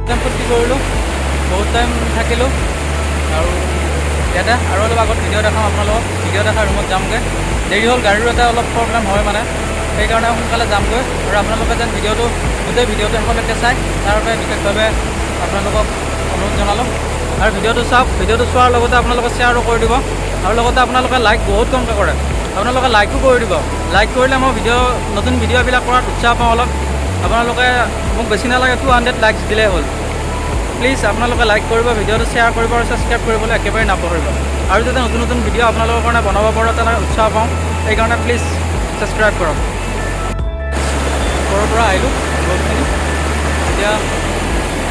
Time ফূৰ্তি কৰিলোঁ, বহুত টাইম থাকিলোঁ আৰু ইয়াতে আৰু অলপ আগত ভিডিঅ' দেখাম আপোনালোকক। ভিডিঅ' দেখা ৰুমত যামগৈ। দেৰি হ'ল, গাড়ীৰ এটা অলপ প্ৰব্লেম হয় মানে, সেইকাৰণে সোনকালে যামগৈ। আৰু আপোনালোকে যেন গোটেই ভিডিঅ'টো শেষলৈকে চাই, তাৰ বাবে বিশেষভাৱে আপোনালোকক অনুৰোধ জনালোঁ। আৰু ভিডিঅ'টো চাওক, ভিডিঅ'টো চোৱাৰ লগতে আপোনালোকে শ্বেয়াৰো কৰি দিব। আৰু লগতে আপোনালোকে লাইক বহুত কমকৈ কৰে, আপোনালোকে লাইকো কৰি দিব। লাইক কৰিলে মই নতুন ভিডিঅ'বিলাক কৰাত উৎসাহ পাওঁ অলপ। আপোনালোকে মোক বেছি নালাগে, 200 লাইকছ দিলেই হ'ল। প্লিজ আপোনালোকে লাইক কৰিব, ভিডিঅ'টো শ্বেয়াৰ কৰিব আৰু ছাবস্ক্ৰাইব কৰিবলৈ একেবাৰে নাপাহৰিব। আৰু যাতে নতুন নতুন ভিডিঅ' আপোনালোকৰ কাৰণে বনাব পাৰোঁ তেনেকৈ উৎসাহ পাওঁ, সেইকাৰণে প্লিজ ছাবস্ক্ৰাইব কৰক। ওপৰৰ পৰা আহিলোঁ বহুতখিনি, এতিয়া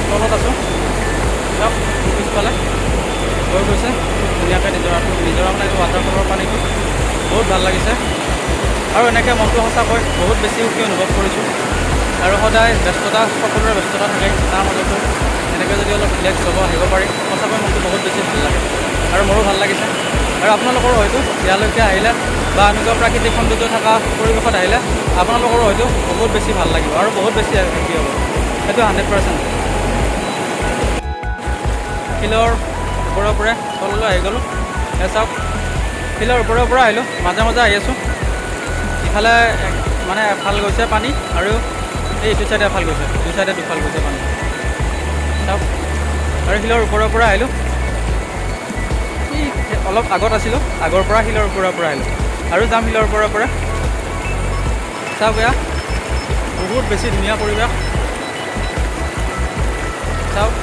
তলত আছোঁ। চাওক পিছফালে গৈ গৈছে খুব ধুনীয়াকৈ নিজৰা মানে ৱাটাৰফলৰ পানীটো বহুত ভাল লাগিছে। আৰু এনেকৈ মনটো সঁচাকৈ বহুত বেছি সুখী অনুভৱ কৰিছোঁ। আৰু সদায় ব্যস্ততা, সকলোৰে ব্যস্ততা থাকে, তাৰ মাজতো এনেকৈ যদি অলপ ৰিলেক্স হ'ব আহিব পাৰি, সঁচাকৈ মনটো বহুত বেছি ভাল লাগে। আৰু মোৰো ভাল লাগিছে। আৰু আপোনালোকৰো হয়তো ইয়ালৈকে আহিলে বা এনেকুৱা প্ৰাকৃতিক সৌন্দৰ্য থকা পৰিৱেশত আহিলে আপোনালোকৰো হয়তো বহুত বেছি ভাল লাগিব আৰু বহুত বেছি হেপী হ'ব, সেইটো 100%। শিলৰ ওপৰৰ পৰা তললৈ আহি গ'লোঁ। চাওক শিলৰ ওপৰৰ পৰা আহিলোঁ, মাজে মাজে আহি আছোঁ। ইফালে মানে এফাল গৈছে পানী আৰু এইটো চাইডে এফাল গৈছে, দুই চাইডে দুফাল গৈছে পানী। চাওক আৰু শিলৰ ওপৰৰ পৰা আহিলোঁ। অলপ আগত আছিলোঁ, আগৰ পৰা শিলৰ ওপৰৰ পৰা আহিলোঁ আৰু যাম শিলৰ ওপৰৰ পৰা। চাওক এয়া বহুত বেছি ধুনীয়া পৰিৱেশ। চাওক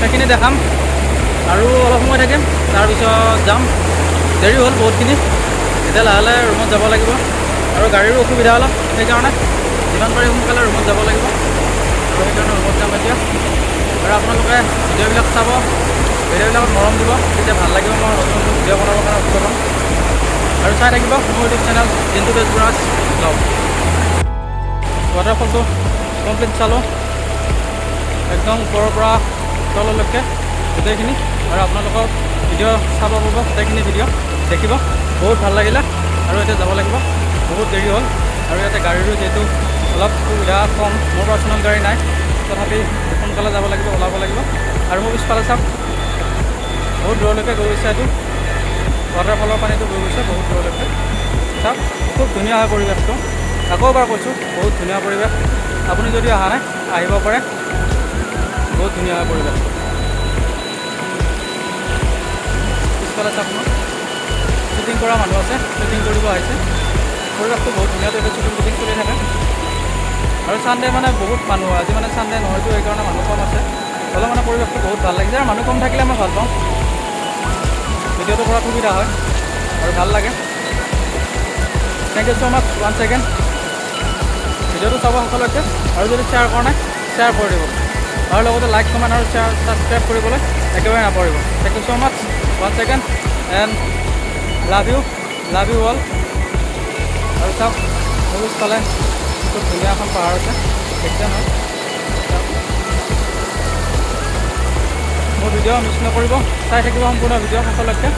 সেইখিনি দেখাম আৰু অলপ সময় থাকিম, তাৰপিছত যাম। দেৰি হ'ল বহুতখিনি, এতিয়া লাহে লাহে ৰুমত যাব লাগিব আৰু গাড়ীৰো অসুবিধা অলপ, সেইকাৰণে যিমান পাৰি সোনকালে ৰুমত যাব লাগিব আৰু সেইকাৰণে ৰুমত যাম এতিয়া। আৰু আপোনালোকে ভিডিঅ'বিলাক চাব, ভিডিঅ'বিলাকত মৰম দিব, তেতিয়া ভাল লাগিব। মই নতুন নতুন ভিডিঅ' বনাবৰ কাৰণে উৎসাহ পাম আৰু চাই থাকিব মোৰ YouTube channel Jintu Bezbaruah blog. ৱাটাৰফলটো কমপ্লিট চালোঁ, একদম ওপৰৰ পৰা তললৈকে গোটেইখিনি। আৰু আপোনালোকৰ ভিডিঅ' চাব পাব, গোটেইখিনি ভিডিঅ' দেখিব, বহুত ভাল লাগিলে। আৰু এতিয়া যাব লাগিব, বহুত দেৰি হ'ল আৰু ইয়াতে গাড়ীৰো যিহেতু অলপ সুবিধা কম, মোৰ পাৰ্চনেল গাড়ী নাই, তথাপি সোনকালে যাব লাগিব, ওলাব লাগিব। আৰু মোৰ পিছফালে চাওক বহুত দূৰলৈকে গৈ গৈছে, এইটো ৱাটাৰফলৰ পানীটো গৈ গৈছে বহুত দূৰলৈকে। চাওক খুব ধুনীয়া হয় পৰিৱেশটো, আকৌ এবাৰ কৈছোঁ বহুত ধুনীয়া পৰিৱেশ। আপুনি যদি অহা নাই আহিব পাৰে, বহুত ধুনীয়া হয় পৰিৱেশটো। আছে আপোনাৰ শ্বুটিং কৰা মানুহ আছে, শ্বুটিং কৰিব আহিছে। পৰিৱেশটো বহুত ধুনীয়া, তাতে শ্বুটিং চলি থাকে। আৰু ছানডে মানে বহুত মানুহ, আজি মানে ছানডে নহয়তো, সেইকাৰণে মানুহ কম আছে। হ'লেও মানে পৰিৱেশটো বহুত ভাল লাগিছে, আৰু মানুহ কম থাকিলে মই ভাল পাওঁ, ভিডিঅ'টো কৰাত সুবিধা হয় আৰু ভাল লাগে। Thank you so' much one second. ভিডিঅ'টো চাব সকলোকে, আৰু যদি শ্বেয়াৰ কৰা নাই শ্বেয়াৰ কৰি দিব, আৰু লগতে লাইক কমেণ্ট আৰু শ্বেয়াৰ ছাবস্ক্ৰাইব কৰিবলৈ একেবাৰে নাপাহৰিব। Thank you so' much one second and love you all. আৰু চাওক সবুজফালে খুব ধুনীয়া এখন পাহাৰ আছে, দেখিছে নহয়। মোৰ ভিডিঅ' মিছ নকৰিব, চাই থাকিব সম্পূৰ্ণ ভিডিঅ' সকলোকে।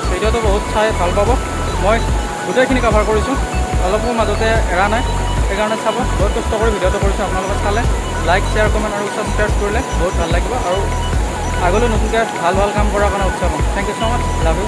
ভিডিঅ'টো বহুত চাই ভাল পাব, মই গোটেইখিনি কভাৰ কৰিছোঁ, অলপো মাজতে এৰা নাই, সেইকাৰণে চাব। বহুত কষ্ট কৰি ভিডিঅ'টো কৰিছোঁ, আপোনালোকে চালে লাইক শ্বেয়াৰ কমেণ্ট আৰু ছাবস্ক্ৰাইব কৰিলে বহুত ভাল লাগিব, আৰু আগলৈ নতুনকৈ ভাল ভাল কাম কৰাৰ কাৰণে উৎসাহ পাম। Thank you so' much, love U.